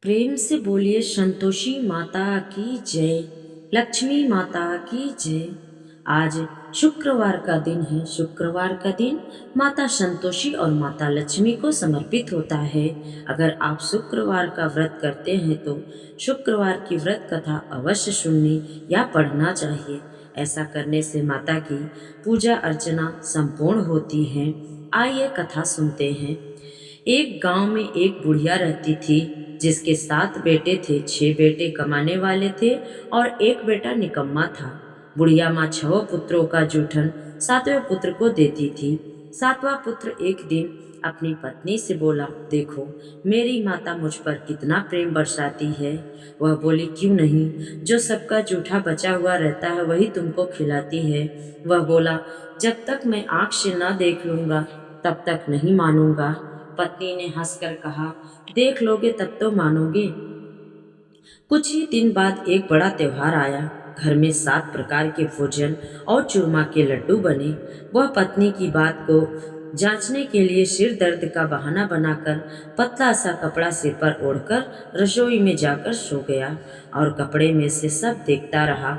प्रेम से बोलिए संतोषी माता की जय। लक्ष्मी माता की जय। आज शुक्रवार का दिन है। शुक्रवार का दिन माता संतोषी और माता लक्ष्मी को समर्पित होता है। अगर आप शुक्रवार का व्रत करते हैं तो शुक्रवार की व्रत कथा अवश्य सुननी या पढ़ना चाहिए। ऐसा करने से माता की पूजा अर्चना संपूर्ण होती है। आइए कथा सुनते हैं। एक गांव में एक बुढ़िया रहती थी जिसके 7 बेटे थे। 6 बेटे कमाने वाले थे और एक बेटा निकम्मा था। बुढ़िया माँ 6 पुत्रों का जूठन 7वें पुत्र को देती थी। 7वां पुत्र एक दिन अपनी पत्नी से बोला, देखो मेरी माता मुझ पर कितना प्रेम बरसाती है। वह बोली, क्यों नहीं, जो सबका जूठा बचा हुआ रहता है वही तुमको खिलाती है। वह बोला, जब तक मैं आंख से न देख लूंगा तब तक नहीं मानूंगा। पत्नी ने हंसकर कहा, देख लोगे तब तो मानोगे। कुछ ही दिन बाद एक बड़ा त्योहार आया। घर में 7 प्रकार के भोजन और चूरमा के लड्डू बने। वह पत्नी की बात को जांचने के लिए सिर दर्द का बहाना बनाकर पतला सा कपड़ा सिर पर ओढ़कर रसोई में जाकर सो गया और कपड़े में से सब देखता रहा।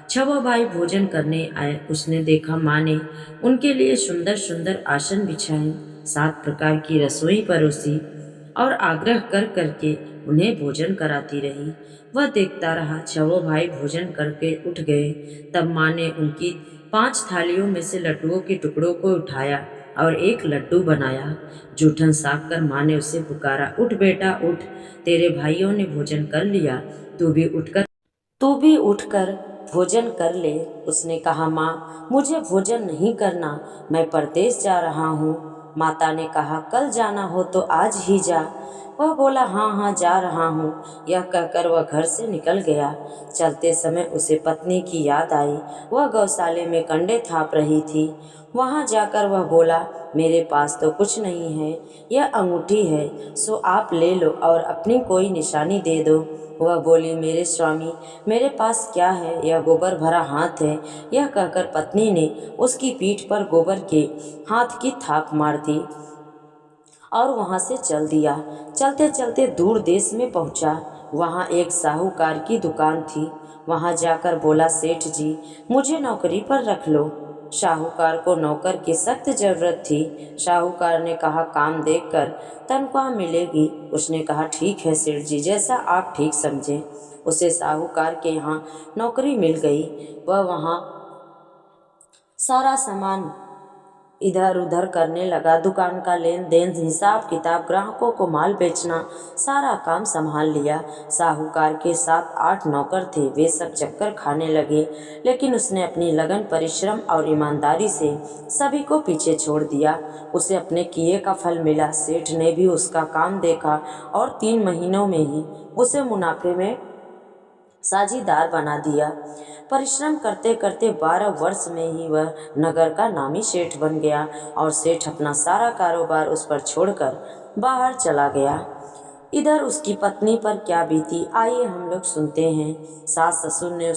6 भाई भोजन करने आए। उसने देखा माँ ने उनके लिए सुंदर सुंदर आसन बिछाए, 7 प्रकार की रसोई परोसी और आग्रह कर करके उन्हें भोजन कराती रही। वह देखता रहा। 6 भाई भोजन करके उठ गए। तब माँ ने उनकी 5 थालियों में से लड्डुओं के टुकड़ों को उठाया और एक लड्डू बनाया। जूठन साफ कर माँ ने उसे पुकारा, उठ बेटा उठ, तेरे भाइयों ने भोजन कर लिया, तू भी उठकर भोजन कर ले। उसने कहा, माँ मुझे भोजन नहीं करना, मैं परदेश जा रहा हूँ। माता ने कहा, कल जाना हो तो आज ही जा। वह बोला, हाँ हाँ जा रहा हूँ। यह कहकर वह घर से निकल गया। चलते समय उसे पत्नी की याद आई। वह गौशाले में कंडे थाप रही थी। वहाँ जाकर वह बोला, मेरे पास तो कुछ नहीं है, यह अंगूठी है, सो आप ले लो और अपनी कोई निशानी दे दो। वह बोली, मेरे स्वामी मेरे पास क्या है, यह गोबर भरा हाथ है। यह कहकर पत्नी ने उसकी पीठ पर गोबर के हाथ की थाप मार दी और वहां से चल दिया। चलते चलते दूर देश में पहुंचा। वहां एक साहूकार की दुकान थी। वहां जाकर बोला, सेठ जी मुझे नौकरी पर रख लो। साहूकार को नौकर की सख्त जरूरत थी। साहूकार ने कहा, काम देखकर तनख्वाह मिलेगी। उसने कहा, ठीक है सेठ जी, जैसा आप ठीक समझें। उसे साहूकार के यहाँ नौकरी मिल गई। वह वहाँ सारा सामान इधर उधर करने लगा। दुकान का लेन देन, हिसाब किताब, ग्राहकों को माल बेचना, सारा काम संभाल लिया। साहूकार के 7-8 नौकर थे। वे सब चक्कर खाने लगे, लेकिन उसने अपनी लगन, परिश्रम और ईमानदारी से सभी को पीछे छोड़ दिया। उसे अपने किए का फल मिला। सेठ ने भी उसका काम देखा और 3 महीनों में ही उसे मुनाफे में साझीदार बना दिया। परिश्रम करते करते 12 वर्ष में ही वह नगर का नामी सेठ बन गया और सेठ अपना सारा कारोबार उस पर छोड़कर बाहर चला गया। इधर उसकी पत्नी पर क्या बीती, आइए हम लोग सुनते हैं। सास ससुर ने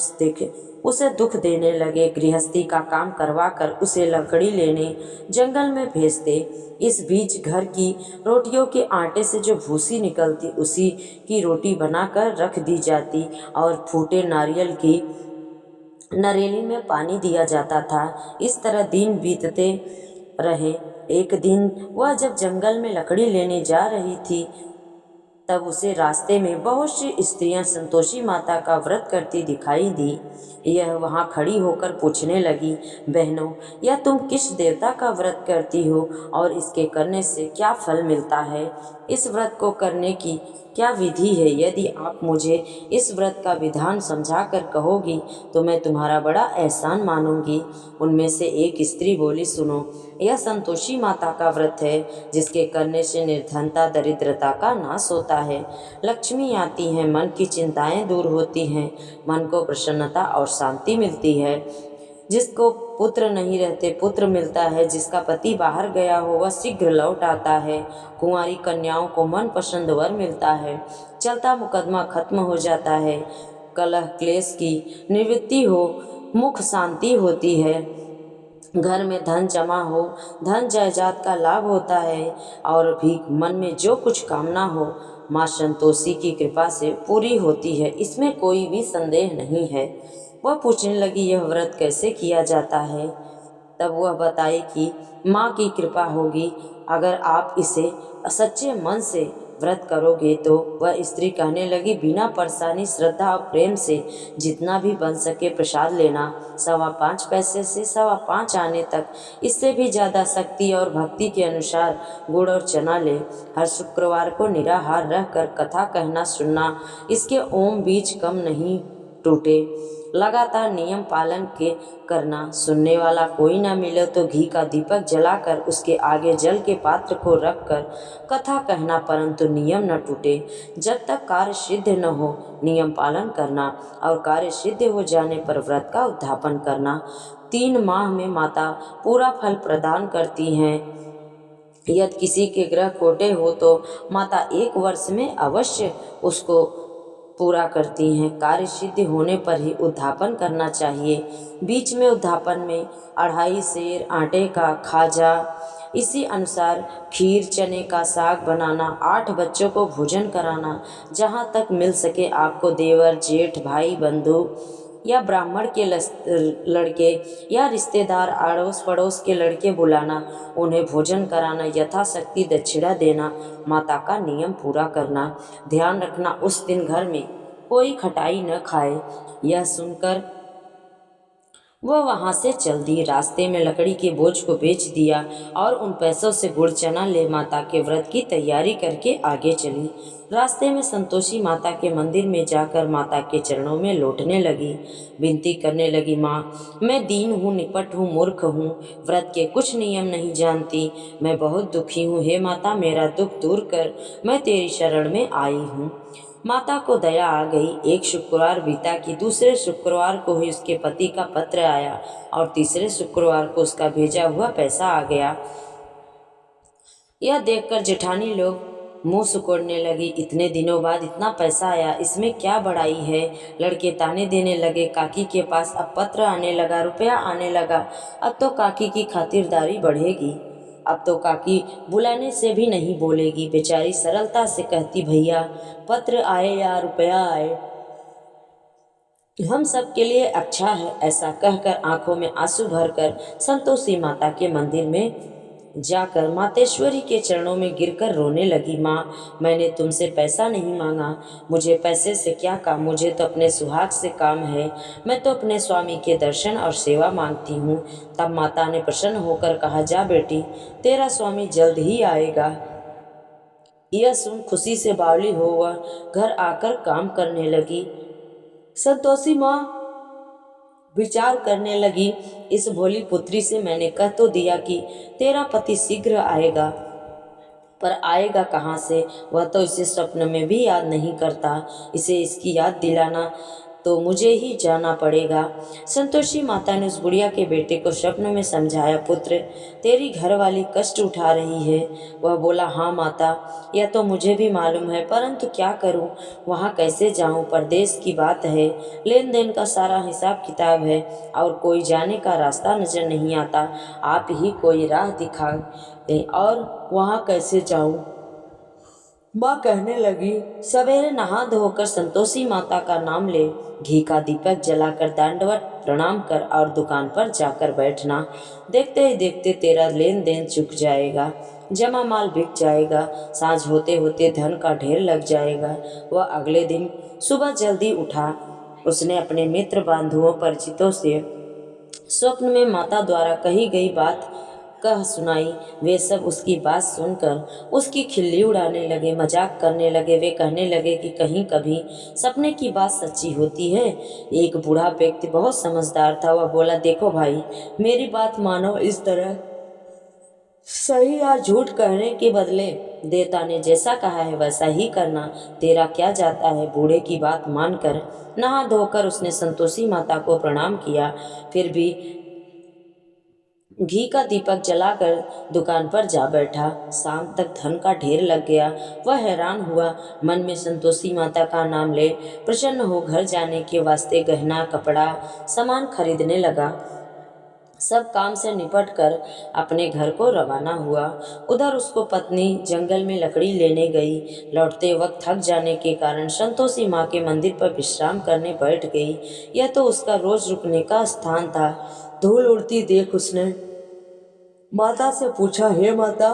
उसे दुख देने लगे। गृहस्थी का काम करवा कर उसे लकड़ी लेने जंगल में भेजते। इस बीच घर की रोटियों के आटे से जो भूसी निकलती उसी की रोटी बनाकर रख दी जाती और फूटे नारियल की नरेली में पानी दिया जाता था। इस तरह दिन बीतते रहे। एक दिन वह जब जंगल में लकड़ी लेने जा रही थी तब उसे रास्ते में बहुत सी स्त्रियां संतोषी माता का व्रत करती दिखाई दी। यह वहां खड़ी होकर पूछने लगी, बहनों यह तुम किस देवता का व्रत करती हो और इसके करने से क्या फल मिलता है? इस व्रत को करने की क्या विधि है? यदि आप मुझे इस व्रत का विधान समझा कर कहोगी तो मैं तुम्हारा बड़ा एहसान मानूंगी। उनमें से एक स्त्री बोली, सुनो, यह संतोषी माता का व्रत है जिसके करने से निर्धनता दरिद्रता का नाश होता है, लक्ष्मी आती है, मन की चिंताएं दूर होती हैं, मन को प्रसन्नता और शांति मिलती है। जिसको पुत्र नहीं रहते पुत्र मिलता है, जिसका पति बाहर गया हो वह शीघ्र लौट आता है, कुंवारी कन्याओं को मन पसंद वर मिलता है, चलता मुकदमा खत्म हो जाता है, कलह क्लेश की निवृत्ति हो, मुख शांति होती है, घर में धन जमा हो, धन जायदाद का लाभ होता है और भी मन में जो कुछ कामना हो माँ संतोषी की कृपा से पूरी होती है, इसमें कोई भी संदेह नहीं है। वह पूछने लगी, यह व्रत कैसे किया जाता है? तब वह बताई कि माँ की कृपा होगी, अगर आप इसे सच्चे मन से व्रत करोगे तो। वह स्त्री कहने लगी, बिना परेशानी, श्रद्धा और प्रेम से जितना भी बन सके प्रसाद लेना, 5.25 पैसे से 5.25 आने तक। इससे भी ज़्यादा शक्ति और भक्ति के अनुसार गुड़ और चना ले। हर शुक्रवार को निराहार रहकर कथा कहना सुनना, इसके ओम बीज कम नहीं टूटे। लगातार नियम पालन के करना। सुनने वाला कोई न मिले तो घी का दीपक जलाकर उसके आगे जल के पात्र को रखकर कथा कहना, परंतु नियम न टूटे। जब तक कार्य सिद्ध न हो नियम पालन करना, और कार्य सिद्ध हो जाने पर व्रत का उद्यापन करना। 3 माह में माता पूरा फल प्रदान करती हैं। यदि किसी के ग्रह खोटे हो तो माता 1 वर्ष में अवश्य उसको पूरा करती हैं। कार्य सिद्ध होने पर ही उद्यापन करना चाहिए। बीच में उद्यापन में 2.5 सेर आटे का खाजा, इसी अनुसार खीर, चने का साग बनाना, 8 बच्चों को भोजन कराना। जहाँ तक मिल सके आपको देवर, जेठ, भाई, बंधु या ब्राह्मण के लड़के या रिश्तेदार, अड़ोस पड़ोस के लड़के बुलाना, उन्हें भोजन कराना, यथाशक्ति दक्षिणा देना, माता का नियम पूरा करना। ध्यान रखना उस दिन घर में कोई खटाई न खाए। यह सुनकर वह वहाँ से चल दी। रास्ते में लकड़ी के बोझ को बेच दिया और उन पैसों से गुड़ चना ले माता के व्रत की तैयारी करके आगे चली। रास्ते में संतोषी माता के मंदिर में जाकर माता के चरणों में लौटने लगी। विनती करने लगी, माँ मैं दीन हूँ, निपट हूँ, मूर्ख हूँ, व्रत के कुछ नियम नहीं जानती, मैं बहुत दुखी हूँ। हे माता, मेरा दुख दूर कर, मैं तेरी शरण में आई हूँ। माता को दया आ गई। एक शुक्रवार बीता कि दूसरे शुक्रवार को ही उसके पति का पत्र आया और तीसरे शुक्रवार को उसका भेजा हुआ पैसा आ गया। यह देखकर जेठानी लोग मुंह सिकोड़ने लगी। इतने दिनों बाद इतना पैसा आया, इसमें क्या बड़ाई है? लड़के ताने देने लगे। काकी के पास अब पत्र आने लगा, रुपया आने लगा, अब तो काकी की खातिरदारी बढ़ेगी। अब तो काकी बुलाने से भी नहीं बोलेगी। बेचारी सरलता से कहती, भैया पत्र आए या रुपया आए, हम सब के लिए अच्छा है। ऐसा कहकर आंखों में आंसू भरकर संतोषी माता के मंदिर में जाकर मातेश्वरी के चरणों में गिरकर रोने लगी। माँ, मैंने तुमसे पैसा नहीं मांगा, मुझे पैसे से क्या काम, मुझे तो अपने सुहाग से काम है, मैं तो अपने स्वामी के दर्शन और सेवा मांगती हूँ। तब माता ने प्रसन्न होकर कहा, जा बेटी, तेरा स्वामी जल्द ही आएगा। यह सुन खुशी से बावली हो वह घर आकर काम करने लगी। संतोषी माँ विचार करने लगी, इस भोली पुत्री से मैंने कह तो दिया कि तेरा पति शीघ्र आएगा, पर आएगा कहाँ से? वह तो इसे स्वप्न में भी याद नहीं करता। इसे इसकी याद दिलाना तो मुझे ही जाना पड़ेगा। संतोषी माता ने उस बुढ़िया के बेटे को स्वप्न में समझाया, पुत्र तेरी घरवाली कष्ट उठा रही है। वह बोला, हाँ माता, यह तो मुझे भी मालूम है, परंतु क्या करूं, वहाँ कैसे जाऊं? परदेश की बात है, लेन देन का सारा हिसाब किताब है और कोई जाने का रास्ता नजर नहीं आता। आप ही कोई राह दिखा दें, और वहाँ कैसे जाऊं? माँ कहने लगी, सवेरे नहा धोकर संतोषी माता का नाम ले, घी का दीपक जलाकर दंडवत प्रणाम कर और दुकान पर जाकर बैठना। देखते ही देखते तेरा लेन देन चुक जाएगा, जमा माल बिक जाएगा, सांझ होते होते धन का ढेर लग जाएगा। वह अगले दिन सुबह जल्दी उठा। उसने अपने मित्र बंधुओं परिचितों से स्वप्न में माता द्वारा कही गई बात कह सुनाई। वे सब उसकी बात सुनकर उसकी खिल्ली उड़ाने लगे, मजाक करने लगे। वे कहने लगे कि कहीं कभी सपने की बात सच्ची होती है। एक बूढ़ा व्यक्ति बहुत समझदार था। वह बोला, देखो भाई, मेरी बात मानो, इस तरह सही या झूठ कहने के बदले देवता ने जैसा कहा है वैसा ही करना, तेरा क्या जाता है? बूढ़े की बात मानकर नहा धोकर उसने संतोषी माता को प्रणाम किया। फिर भी घी का दीपक जलाकर दुकान पर जा बैठा। शाम तक धन का ढेर लग गया। वह हैरान हुआ, मन में संतोषी माता का नाम ले प्रसन्न हो घर जाने के वास्ते गहना, कपड़ा, सामान खरीदने लगा। सब काम से निपट कर अपने घर को रवाना हुआ। उधर उसको पत्नी जंगल में लकड़ी लेने गई। लौटते वक्त थक जाने के कारण संतोषी माँ के मंदिर पर विश्राम करने बैठ गई। यह तो उसका रोज रुकने का स्थान था। धूल उड़ती देख उसने माता से पूछा, हे माता,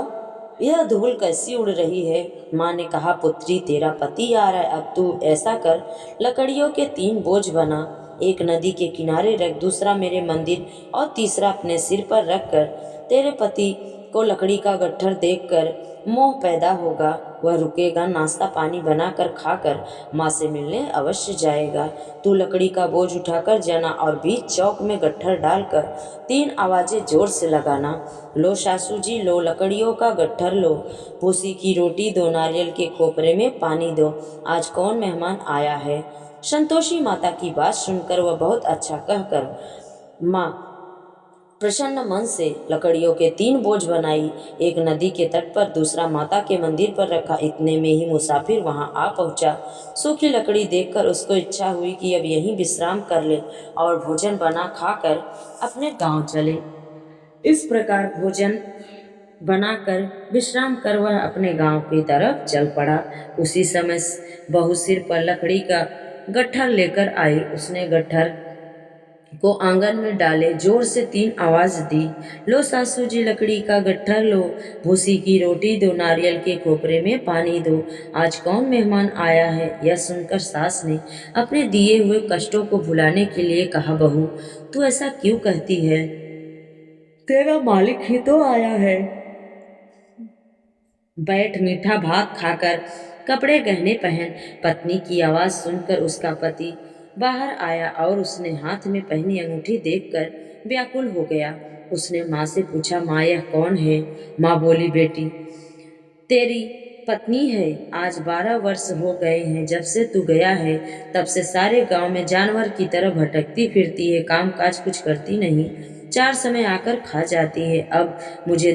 यह धूल कैसी उड़ रही है? माँ ने कहा, पुत्री, तेरा पति आ रहा है। अब तू ऐसा कर, लकड़ियों के 3 बोझ बना, एक नदी के किनारे रख, दूसरा मेरे मंदिर और तीसरा अपने सिर पर रख कर। तेरे पति को लकड़ी का गट्ठर देखकर मोह पैदा होगा। वह रुकेगा, नाश्ता पानी बनाकर खाकर माँ से मिलने अवश्य जाएगा। तू लकड़ी का बोझ उठाकर जाना और बीच चौक में गट्ठर डालकर 3 आवाजें जोर से लगाना, लो सासू जी, लो लकड़ियों का गट्ठर लो, भूसी की रोटी दो, नारियल के खोपरे में पानी दो, आज कौन मेहमान आया है। संतोषी माता की बात सुनकर वह बहुत अच्छा कहकर माँ प्रसन्न मन से लकड़ियों के 3 बोझ बनाई। एक नदी के तट पर, दूसरा माता के मंदिर पर रखा। इतने में ही मुसाफिर वहां आ पहुंचा। सूखी लकड़ी देखकर उसको इच्छा हुई कि अब यहीं विश्राम कर ले और भोजन बना खाकर अपने गांव चले। इस प्रकार भोजन बनाकर विश्राम कर वह अपने गांव की तरफ चल पड़ा। उसी समय बहू सिर पर लकड़ी का गट्ठर लेकर आई। उसने गट्ठर को आंगन में डाले, जोर से 3 आवाज दी, लो सासू जी, लकड़ी का गट्ठर लो, भूसी की रोटी दो, नारियल के खोपरे में पानी दो, आज कौन मेहमान आया है। यह सुनकर सास ने अपने दिए हुए कष्टों को भुलाने के लिए कहा, बहू, तू ऐसा क्यों कहती है? तेरा मालिक ही तो आया है। बैठ, मीठा भात खाकर कपड़े गहने पहन। पत्नी की आवाज सुनकर उसका पति बाहर आया और उसने हाथ में पहनी अंगूठी देखकर व्याकुल हो गया। उसने माँ से पूछा, माँ, यह कौन है? माँ बोली, बेटी, तेरी पत्नी है। आज 12 वर्ष हो गए हैं जब से तू गया है। तब से सारे गांव में जानवर की तरह भटकती फिरती है, काम काज कुछ करती नहीं, 4 समय आकर खा जाती है। अब मुझे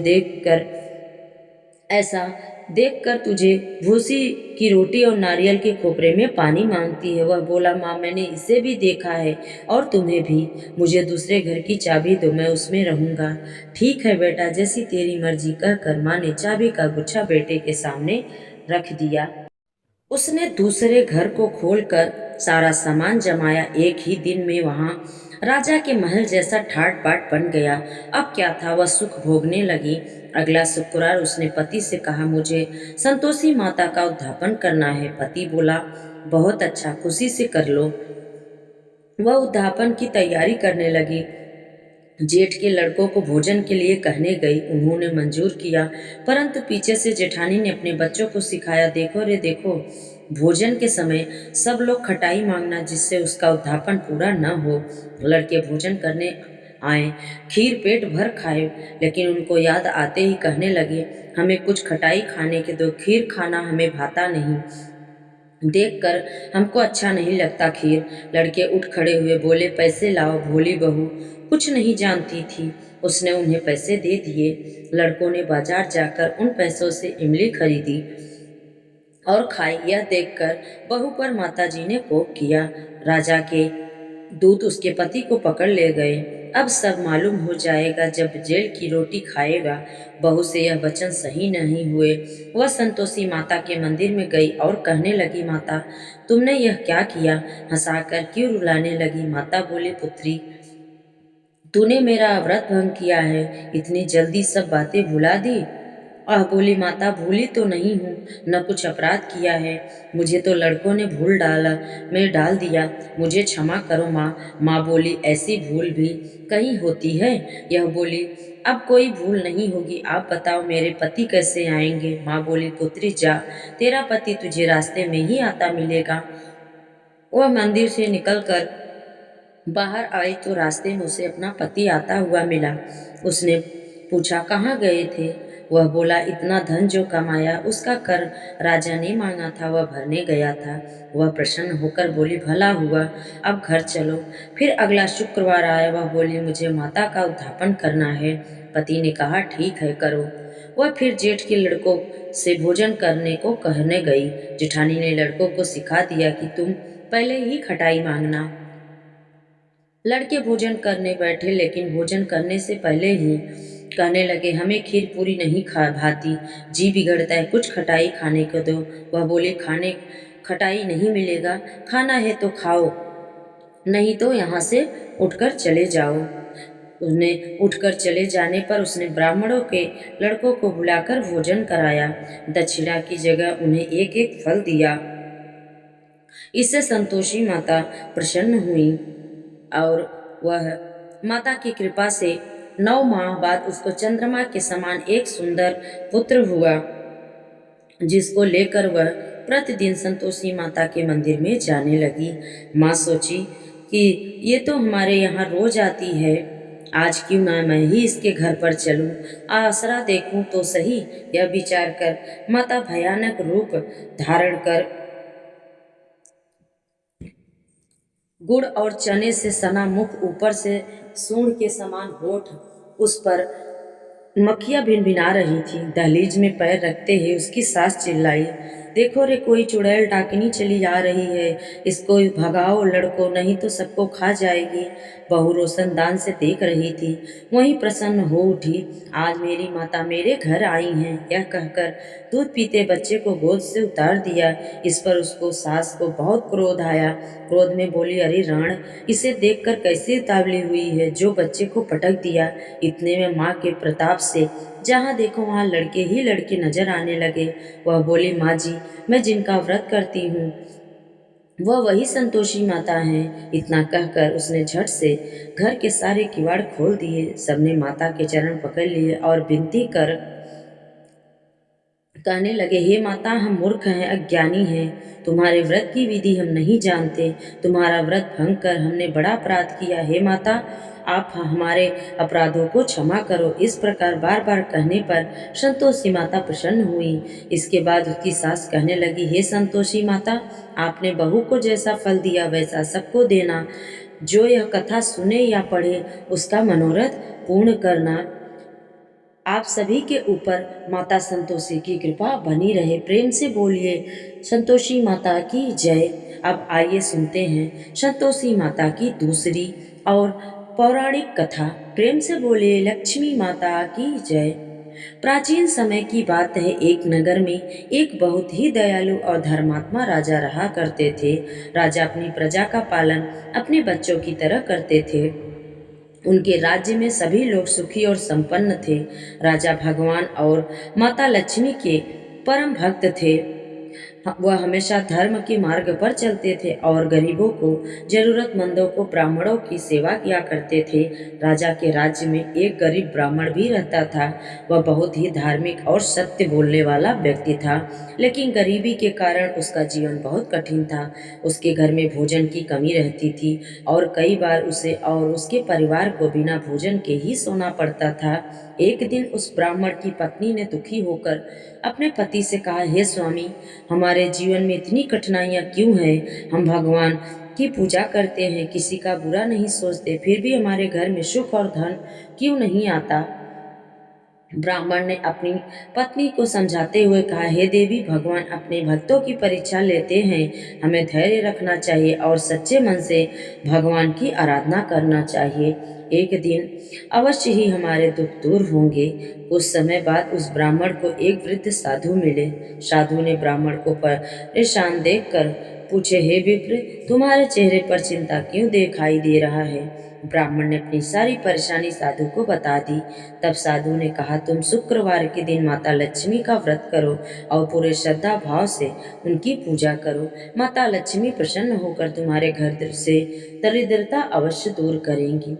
ऐसा देखकर तुझे भूसी की रोटी और नारियल के खोपरे में पानी मांगती है। वह बोला, माँ, मैंने इसे भी देखा है और तुम्हें भी। मुझे दूसरे घर की चाबी दो, मैं उसमें रहूंगा। ठीक है बेटा, जैसी तेरी मर्जी, कहकर माँ ने चाबी का गुच्छा बेटे के सामने रख दिया। उसने दूसरे घर को खोलकर सारा सामान जमाया। एक ही दिन में वहां राजा के महल जैसा ठाट बाट बन गया। अब क्या था, वह सुख भोगने लगी। अगला शुक्रवार उसने पति से कहा, मुझे संतोषी माता का उद्यापन करना है। पति बोला, बहुत अच्छा, खुशी से कर लो। वह उद्यापन की तैयारी करने लगी। जेठ के लड़कों को भोजन के लिए कहने गई। उन्होंने मंजूर किया, परंतु पीछे से जेठानी ने अपने बच्चों को सिखाया, देखो रे देखो, भोजन के समय सब लोग खटाई मांगना, जिससे उसका उद्यापन पूरा न हो। लड़के भोजन करने आए, खीर पेट भर खाए, लेकिन उनको याद आते ही कहने लगे, हमें कुछ खटाई खाने के दो, खीर खाना हमें भाता नहीं, देखकर हमको अच्छा नहीं लगता खीर। लड़के उठ खड़े हुए, बोले, पैसे लाओ। भोली बहू कुछ नहीं जानती थी, उसने उन्हें पैसे दे दिए। लड़कों ने बाजार जाकर उन पैसों से इमली खरीदी और खाई। यह देखकर बहू पर माताजी ने कोप किया। राजा के दूत उसके पति को पकड़ ले गए। अब सब मालूम हो जाएगा जब जेल की रोटी खाएगा। बहू से यह वचन सही नहीं हुए। वह संतोषी माता के मंदिर में गई और कहने लगी, माता, तुमने यह क्या किया? हंसाकर क्यों रुलाने लगी? माता बोली, पुत्री, तूने मेरा व्रत भंग किया है, इतनी जल्दी सब बातें भुला दी। बोली, माता, भूली तो नहीं हूँ, न कुछ अपराध किया है, मुझे तो लड़कों ने मैं डाल दिया, मुझे क्षमा करो माँ। माँ बोली, ऐसी भूल भी कहीं होती है? यह बोली, अब कोई भूल नहीं होगी, आप बताओ मेरे पति कैसे आएंगे? माँ बोली, पुत्री, जा, तेरा पति तुझे रास्ते में ही आता मिलेगा। वह मंदिर से निकलकर बाहर आई तो रास्ते में उसे अपना पति आता हुआ मिला। उसने पूछा, कहाँ गए थे? वह बोला, इतना धन जो कमाया उसका कर राजा ने मांगा था, वह भरने गया था। वह प्रसन्न होकर बोली, भला हुआ, अब घर चलो। फिर अगला शुक्रवार आया। वह बोली, मुझे माता का उद्यापन करना है। पति ने कहा, ठीक है, करो। वह फिर जेठ के लड़कों से भोजन करने को कहने गई। जेठानी ने लड़कों को सिखा दिया कि तुम पहले ही खटाई मांगना, लड़के भोजन करने बैठे, लेकिन भोजन करने से पहले ही कहने लगे, हमें खीर पूरी नहीं खा भाती, जी बिगड़ता है, कुछ खटाई खाने को दो। वह बोले, खाने खटाई नहीं मिलेगा, खाना है तो खाओ, नहीं तो यहाँ से उठकर चले जाओ। उसने उठकर चले जाने पर उसने ब्राह्मणों के लड़कों को बुलाकर भोजन कराया। दक्षिणा की जगह उन्हें एक एक फल दिया। इससे संतोषी माता प्रसन्न हुई और वह माता की कृपा से 9 माह बाद उसको चंद्रमा के समान एक सुंदर पुत्र हुआ, जिसको लेकर वह प्रतिदिन संतोषी माता के मंदिर में जाने लगी। माँ सोची कि ये तो हमारे यहाँ रोज आती है, आज क्यों ना मैं ही इसके घर पर चलूं, आसरा देखूं तो सही। यह विचार कर माता भयानक रूप धारण कर गुड़ और चने से सना मुख, ऊपर से सूंड के समान होठ, उस पर मक्खियां भिनभिना रही थी। दहलीज में पैर रखते ही उसकी सास चिल्लाई, देखो रे, कोई चुड़ैल डाकिनी चली आ रही है, इसको भगाओ लड़को, नहीं तो सबको खा जाएगी। बहू रोशनदान से देख रही थी, वहीं प्रसन्न हो उठी, आज मेरी माता मेरे घर आई हैं। यह कहकर दूध पीते बच्चे को गोद से उतार दिया। इस पर उसको सास को बहुत क्रोध आया। क्रोध में बोली, अरे राण, इसे देखकर कैसी उतावली हुई है, जो बच्चे को पटक दिया। इतने में माँ के प्रताप से जहाँ देखो वहाँ लड़के ही लड़के नजर आने लगे। वह बोली, माँ जी, मैं जिनका व्रत करती हूँ वह वही संतोषी माता हैं। इतना कहकर उसने झट से घर के सारे किवाड़ खोल दिए। सबने माता के चरण पकड़ लिए और विनती कर कहने लगे, हे माता, हम मूर्ख हैं, अज्ञानी हैं, तुम्हारे व्रत की विधि हम नहीं जानते, तुम्हारा व्रत भंग कर हमने बड़ा अपराध किया। हे माता, आप हमारे अपराधों को क्षमा करो। इस प्रकार बार बार कहने पर संतोषी माता प्रसन्न हुई। इसके बाद उसकी सास कहने लगी, हे संतोषी माता, आपने बहू को जैसा फल दिया वैसा सबको देना। जो यह कथा सुने या पढ़े उसका मनोरथ पूर्ण करना। आप सभी के ऊपर माता संतोषी की कृपा बनी रहे। प्रेम से बोलिए, संतोषी माता की जय। अब आइए सुनते हैं संतोषी माता की दूसरी और पौराणिक कथा। प्रेम से बोलिए, लक्ष्मी माता की जय। प्राचीन समय की बात है, एक नगर में एक बहुत ही दयालु और धर्मात्मा राजा रहा करते थे। राजा अपनी प्रजा का पालन अपने बच्चों की तरह करते थे। उनके राज्य में सभी लोग सुखी और संपन्न थे। राजा भगवान और माता लक्ष्मी के परम भक्त थे। वह हमेशा धर्म के मार्ग पर चलते थे और गरीबों को, जरूरतमंदों को, ब्राह्मणों की सेवा किया करते थे। राजा के राज्य में एक गरीब ब्राह्मण भी रहता था। वह बहुत ही धार्मिक और सत्य बोलने वाला व्यक्ति था, लेकिन गरीबी के कारण उसका जीवन बहुत कठिन था। उसके घर में भोजन की कमी रहती थी और कई बार उसे और उसके परिवार को बिना भोजन के ही सोना पड़ता था। एक दिन उस ब्राह्मण की पत्नी ने दुखी होकर अपने पति से कहा, हे स्वामी, हमारे जीवन में इतनी कठिनाइयाँ क्यों हैं? हम भगवान की पूजा करते हैं, किसी का बुरा नहीं सोचते, फिर भी हमारे घर में सुख और धन क्यों नहीं आता? ब्राह्मण ने अपनी पत्नी को समझाते हुए कहा, हे देवी, भगवान अपने भक्तों की परीक्षा लेते हैं, हमें धैर्य रखना चाहिए और सच्चे मन से भगवान की आराधना करना चाहिए। एक दिन अवश्य ही हमारे दुख दूर होंगे। कुछ समय बाद उस ब्राह्मण को एक वृद्ध साधु मिले। साधु ने ब्राह्मण को परेशान देखकर पूछे, हे विप्र, तुम्हारे चेहरे पर चिंता क्यों दिखाई दे रहा है? ब्राह्मण ने अपनी सारी परेशानी साधु को बता दी। तब साधु ने कहा, तुम शुक्रवार के दिन माता लक्ष्मी का व्रत करो और पूरे श्रद्धा भाव से उनकी पूजा करो। माता लक्ष्मी प्रसन्न होकर तुम्हारे घर से दरिद्रता अवश्य दूर करेंगी।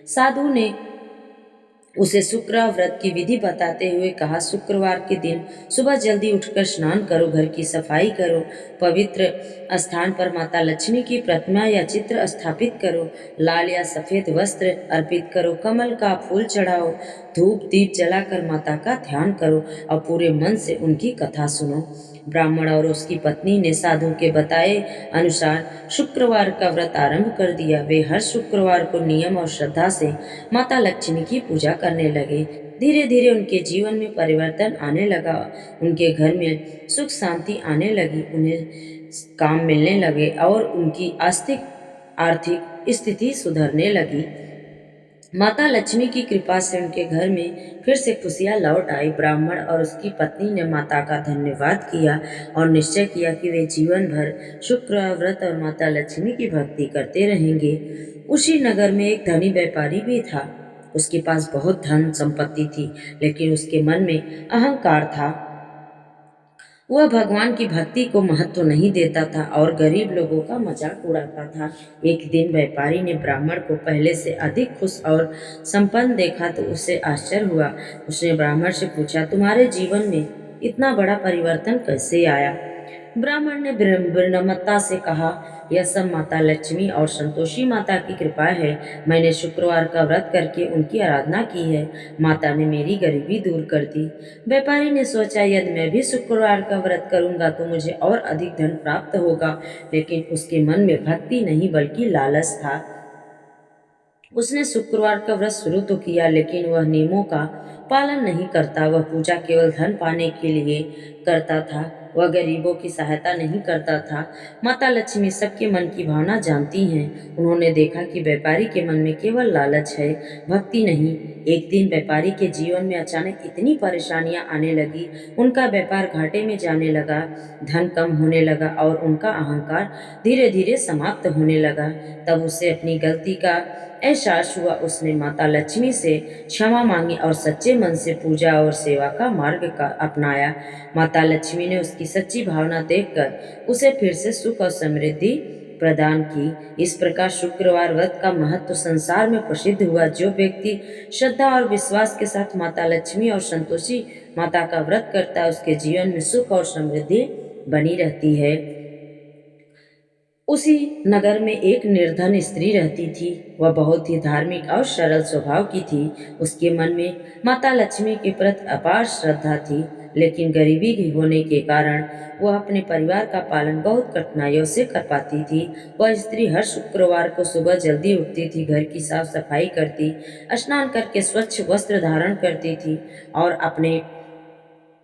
साधु ने उसे शुक्र व्रत की विधि बताते हुए कहा, शुक्रवार के दिन सुबह जल्दी उठकर स्नान करो, घर की सफाई करो, पवित्र स्थान पर माता लक्ष्मी की प्रतिमा या चित्र स्थापित करो, लाल या सफेद वस्त्र अर्पित करो, कमल का फूल चढ़ाओ, धूप दीप जलाकर माता का ध्यान करो और पूरे मन से उनकी कथा सुनो। ब्राह्मण और उसकी पत्नी ने साधु के बताए अनुसार शुक्रवार का व्रत आरंभ कर दिया। वे हर शुक्रवार को नियम और श्रद्धा से माता लक्ष्मी की पूजा करने लगे। धीरे धीरे उनके जीवन में परिवर्तन आने लगा। उनके घर में सुख शांति आने लगी, उन्हें काम मिलने लगे और उनकी आस्तिक आर्थिक स्थिति सुधरने लगी। माता लक्ष्मी की कृपा से उनके घर में फिर से खुशियां लौट आई। ब्राह्मण और उसकी पत्नी ने माता का धन्यवाद किया और निश्चय किया कि वे जीवन भर शुक्र व्रत और माता लक्ष्मी की भक्ति करते रहेंगे। उसी नगर में एक धनी व्यापारी भी था। उसके पास बहुत धन संपत्ति थी, लेकिन उसके मन में अहंकार था। वह भगवान की भक्ति को महत्व नहीं देता था और गरीब लोगों का मजाक उड़ाता था। एक दिन व्यापारी ने ब्राह्मण को पहले से अधिक खुश और संपन्न देखा तो उसे आश्चर्य हुआ। उसने ब्राह्मण से पूछा, तुम्हारे जीवन में इतना बड़ा परिवर्तन कैसे आया? ब्राह्मण ने विनम्रता से कहा, यह सब माता लक्ष्मी और संतोषी माता की कृपा है। मैंने शुक्रवार का व्रत करके उनकी आराधना की है। माता ने मेरी गरीबी दूर कर दी। व्यापारी ने सोचा, यदि मैं भी शुक्रवार का व्रत करूंगा तो मुझे और अधिक धन प्राप्त होगा, लेकिन उसके मन में भक्ति नहीं बल्कि लालच था। उसने शुक्रवार का व्रत शुरू तो किया, लेकिन वह नियमों का पालन नहीं करता। वह पूजा केवल धन पाने के लिए करता था। वह गरीबों की सहायता नहीं करता था। माता लक्ष्मी सबके मन की भावना जानती हैं। उन्होंने देखा कि व्यापारी के मन में केवल लालच है, भक्ति नहीं। एक दिन व्यापारी के जीवन में अचानक इतनी परेशानियां आने लगी, उनका व्यापार घाटे में जाने लगा, धन कम होने लगा और उनका अहंकार धीरे धीरे समाप्त होने लगा। तब उसे अपनी गलती का एहसास हुआ। उसने माता लक्ष्मी से क्षमा मांगी और सच्चे मन से पूजा और सेवा का मार्ग का अपनाया। माता लक्ष्मी ने उसकी सच्ची भावना देखकर उसे फिर से सुख और समृद्धि प्रदान की। इस प्रकार शुक्रवार व्रत का महत्व संसार में प्रसिद्ध हुआ। जो व्यक्ति श्रद्धा और विश्वास के साथ माता लक्ष्मी और संतोषी माता का व्रत करता है, उसके जीवन में सुख और समृद्धि बनी रहती है। उसी नगर में एक निर्धन स्त्री रहती थी। वह बहुत ही धार्मिक और सरल स्वभाव की थी। उसके मन में माता लक्ष्मी के प्रति अपार श्रद्धा थी, लेकिन गरीबी के होने के कारण वह अपने परिवार का पालन बहुत कठिनाइयों से कर पाती थी। वह स्त्री हर शुक्रवार को सुबह जल्दी उठती थी, घर की साफ सफाई करती, स्नान करके स्वच्छ वस्त्र धारण करती थी और अपने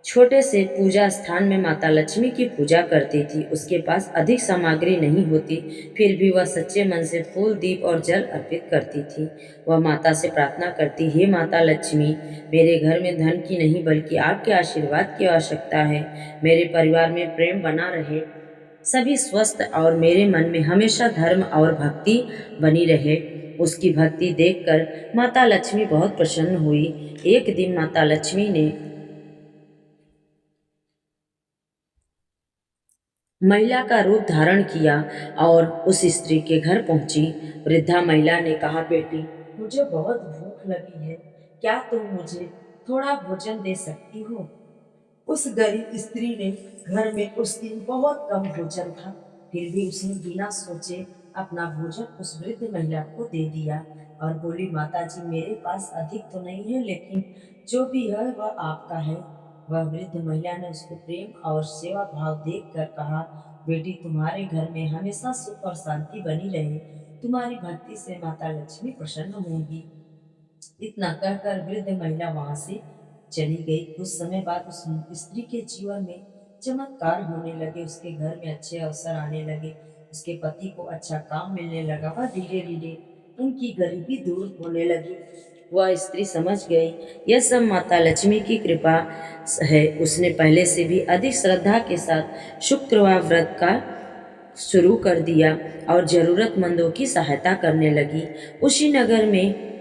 छोटे से पूजा स्थान में माता लक्ष्मी की पूजा करती थी। उसके पास अधिक सामग्री नहीं होती, फिर भी वह सच्चे मन से फूल, दीप और जल अर्पित करती थी। वह माता से प्रार्थना करती, हे माता लक्ष्मी, मेरे घर में धन की नहीं बल्कि आपके आशीर्वाद की आवश्यकता है। मेरे परिवार में प्रेम बना रहे, सभी स्वस्थ और मेरे मन में हमेशा धर्म और भक्ति बनी रहे। उसकी भक्ति देखकर माता लक्ष्मी बहुत प्रसन्न हुई। एक दिन माता लक्ष्मी ने महिला का रूप धारण किया और उस स्त्री के घर पहुंची। वृद्धा महिला ने कहा, बेटी, मुझे बहुत भूख लगी है, क्या तुम मुझे थोड़ा भोजन दे सकती हो? उस गरीब स्त्री ने घर में उस दिन बहुत कम भोजन था, फिर भी उसने बिना सोचे अपना भोजन उस वृद्ध महिला को दे दिया और बोली, माता जी, मेरे पास अधिक तो नहीं है, लेकिन जो भी है वह आपका है। वह वृद्ध महिला ने उसको प्रेम और सेवा भाव देखकर कहा, बेटी, तुम्हारे घर में हमेशा सुख और शांति बनी रहे। तुम्हारी भक्ति से माता लक्ष्मी प्रसन्न होंगी। इतना कहकर वृद्ध महिला वहां से चली गई। कुछ समय बाद उस स्त्री के जीवन में चमत्कार होने लगे। उसके घर में अच्छे अवसर आने लगे। उसके पति को अच्छा काम मिलने लगा। वह धीरे धीरे उनकी गरीबी दूर होने लगी। वह स्त्री समझ गई, यह सब माता लक्ष्मी की कृपा है। उसने पहले से भी अधिक श्रद्धा के साथ शुक्रवार व्रत का शुरू कर दिया और जरूरतमंदों की सहायता करने लगी। उसी नगर में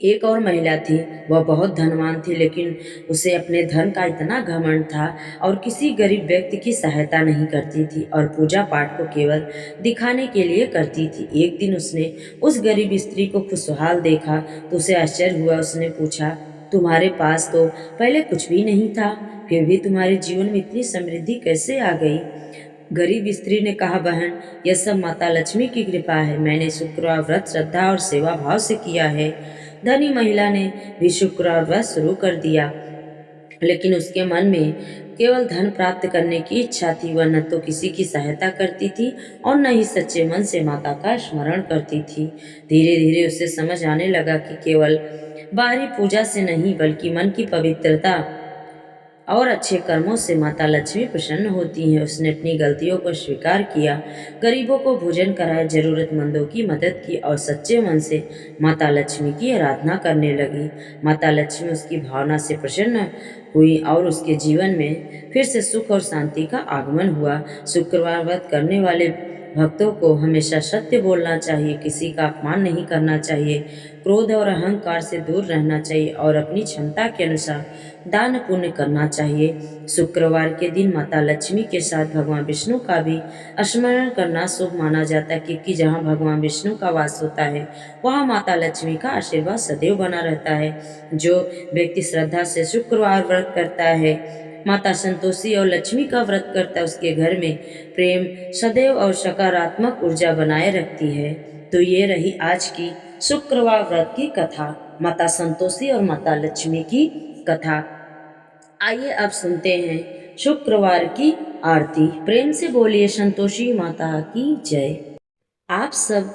एक और महिला थी। वह बहुत धनवान थी, लेकिन उसे अपने धन का इतना घमंड था और किसी गरीब व्यक्ति की सहायता नहीं करती थी और पूजा पाठ को केवल दिखाने के लिए करती थी। एक दिन उसने उस गरीब स्त्री को खुशहाल देखा तो उसे आश्चर्य हुआ। उसने पूछा, तुम्हारे पास तो पहले कुछ भी नहीं था, फिर भी तुम्हारे जीवन में इतनी समृद्धि कैसे आ गई? गरीब स्त्री ने कहा, बहन, यह सब माता लक्ष्मी की कृपा है। मैंने शुक्रवार व्रत श्रद्धा और सेवा भाव से किया है। धनी महिला ने भी शुक्रवार व्रत शुरू कर दिया, लेकिन उसके मन में केवल धन प्राप्त करने की इच्छा थी। वह न तो किसी की सहायता करती थी और न ही सच्चे मन से माता का स्मरण करती थी। धीरे धीरे उसे समझ आने लगा कि केवल बाहरी पूजा से नहीं बल्कि मन की पवित्रता और अच्छे कर्मों से माता लक्ष्मी प्रसन्न होती हैं। उसने अपनी गलतियों को स्वीकार किया, गरीबों को भोजन कराया, जरूरतमंदों की मदद की और सच्चे मन से माता लक्ष्मी की आराधना करने लगी। माता लक्ष्मी उसकी भावना से प्रसन्न हुई और उसके जीवन में फिर से सुख और शांति का आगमन हुआ। शुक्रवार व्रत करने वाले भक्तों को हमेशा सत्य बोलना चाहिए, किसी का अपमान नहीं करना चाहिए, क्रोध और अहंकार से दूर रहना चाहिए और अपनी क्षमता के अनुसार दान पुण्य करना चाहिए। शुक्रवार के दिन माता लक्ष्मी के साथ भगवान विष्णु का भी स्मरण करना शुभ माना जाता है, क्योंकि जहाँ भगवान विष्णु का वास होता है वहाँ माता लक्ष्मी का आशीर्वाद सदैव बना रहता है। जो व्यक्ति श्रद्धा से शुक्रवार व्रत करता है, माता संतोषी और लक्ष्मी का व्रत करता है, उसके घर में प्रेम सदैव और सकारात्मक ऊर्जा बनाए रखती है। तो ये रही आज की शुक्रवार व्रत की कथा, माता संतोषी और माता लक्ष्मी की कथा। आइए अब सुनते हैं शुक्रवार की आरती। प्रेम से बोलिए संतोषी माता की जय। आप सब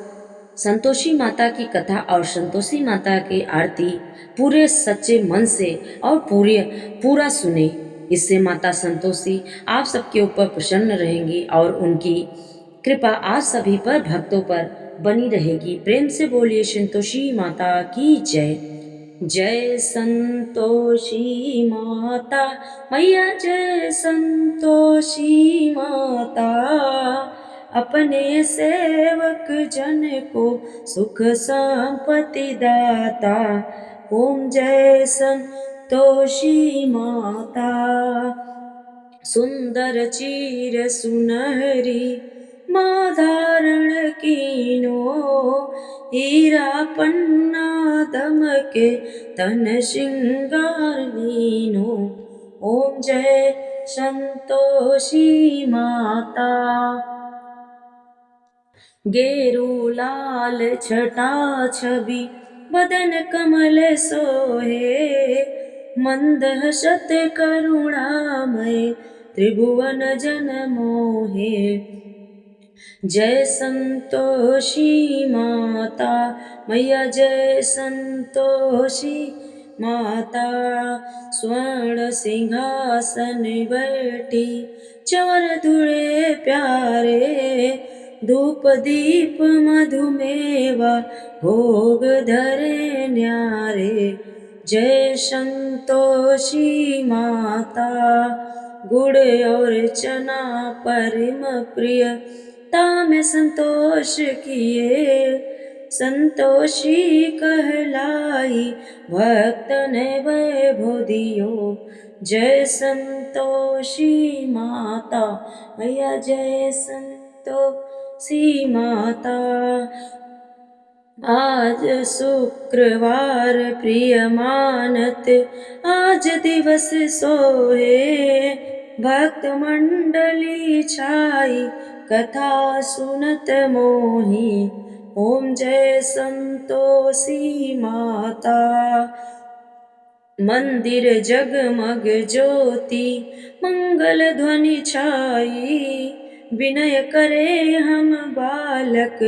संतोषी माता की कथा और संतोषी माता की आरती पूरे सच्चे मन से और पूरा सुने। इससे माता संतोषी आप सबके ऊपर प्रसन्न रहेंगी और उनकी कृपा आप सभी पर, भक्तों पर बनी रहेगी। प्रेम से बोलिए संतोषी माता की जय। जय संतोषी माता मैया, जय संतोषी माता, अपने सेवक जन को सुख संपत्ति दाता। ओम जय संतोषी माता। सुंदर चीर सुनहरी माँ धारण कीनो, हीरा पन्ना दमके तन श्रृंगार लीनो। ओम जय संतोषी माता। गेरू लाल छटा छवि बदन कमल सोहे, मंद हसत करुणामय त्रिभुवन जन मोहे। जय संतोषी माता मैया, जय संतोषी माता। स्वर्ण सिंहासन बैठी चवर धुरे प्यारे, धूप दीप मधुमेवा भोग धरे न्यारे। जय संतोषी माता। गुड़ और चना परम प्रिय तामे संतोष किए, संतोषी कहलाई भक्तन वैभव दियो। जय संतोषी माता मैया, जय संतोषी माता। आज शुक्रवार प्रिय मानत आज दिवस सोहे, भक्त मंडली छाई कथा सुनत मोही। ओम जय संतोषी माता। मंदिर जगमग ज्योति मंगल ध्वनि छाई, विनय करे हम बालक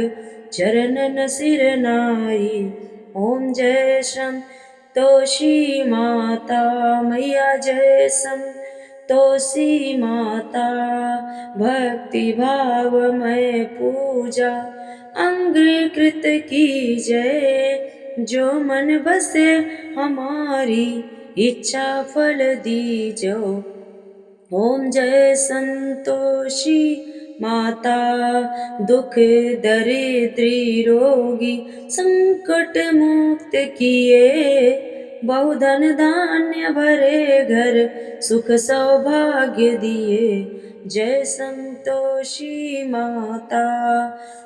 चरणन सिर नाई। ओम जय संतोषी माता मैया, जय संतोषी माता। भक्ति भाव में पूजा अंगीकृत की जय, जो मन बसे हमारी इच्छा फल दीजो। ओम जय संतोषी माता। दुख दरिद्री रोगी संकट मुक्त किए, बहुधन धान्य भरे घर सुख सौभाग्य दिए। जय संतोषी माता।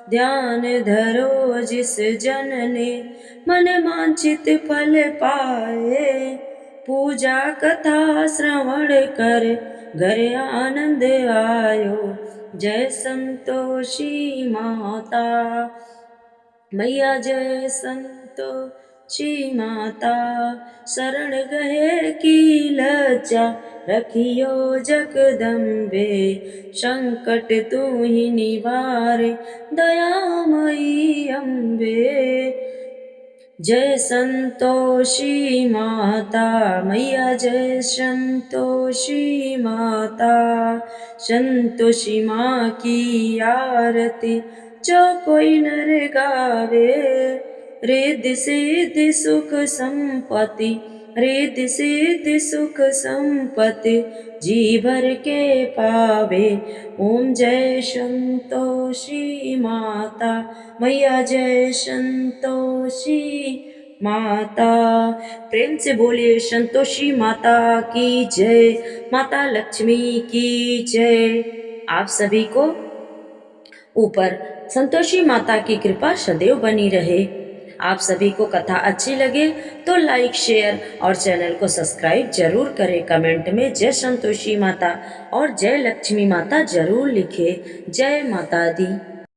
ध्यान धरो जिस जन ने मन वांछित फल पाए, पूजा कथा श्रवण कर घर आनंद आयो। जय संतोषी माता मैया, जय संतोषी माता। शरण गए की लज्जा रखियो जगदम्बे, संकट तू ही निवारे दयामयी अम्बे। जय संतोषी माता मैया, जय संतोषी माता। संतोषी माँ की आरती जो कोई नर गावे, रिद्धि सिद्धि सुख संपत्ति, रिद्धि सिद्धि सुख संपत्ति जी भर के पावे। ओम जय संतोषी माता मैया, जय संतोषी माता। प्रेम से बोलिए संतोषी माता की जय, माता लक्ष्मी की जय। आप सभी को ऊपर संतोषी माता की कृपा सदैव बनी रहे। आप सभी को कथा अच्छी लगे तो लाइक, शेयर और चैनल को सब्सक्राइब जरूर करें। कमेंट में जय संतोषी माता और जय लक्ष्मी माता जरूर लिखें। जय माता दी।